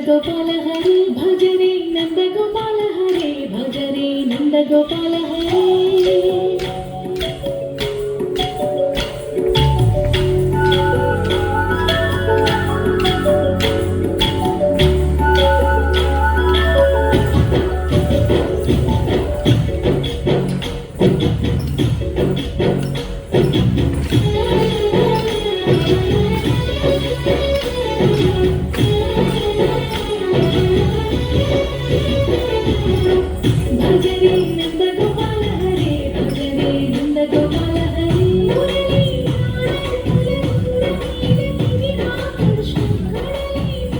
गोपाल हरे भज रे नंद गोपाल हरे भज रे नंद गोपाल हरे भजरे नंद गोपाल हरे भजरे नंद गोपाल हरे मुरली कृष्ण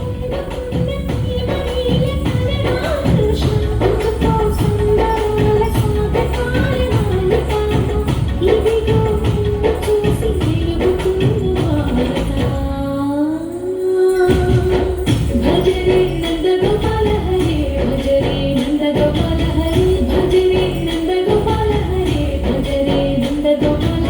भजरे नंद गोपाल हरे भजरे नंद गोपाल हरे भजरे नंद गोपाल हरे भजरे नंद गोपाल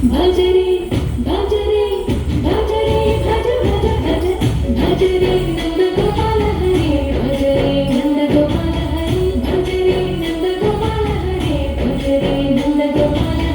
भजरे भजरे भजरे भज भज भज भजरे नंद गोपाल हरे भजरे नंद गोपाल हरे भजरे नंद गोपाल हरे भजरे नंद गोपाल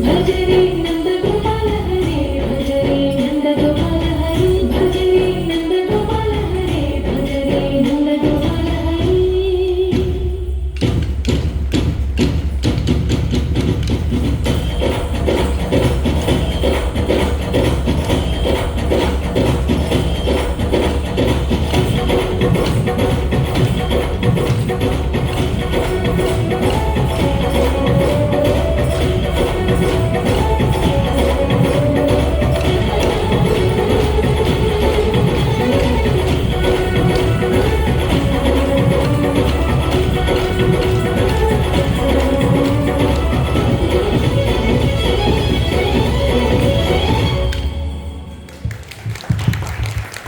भजरे नंद गोपाल हरे भजरे नंद गोपाल हरे भजरे नंद गोपाल हरे भजरे नंद गोपाल हरे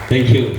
Thank you.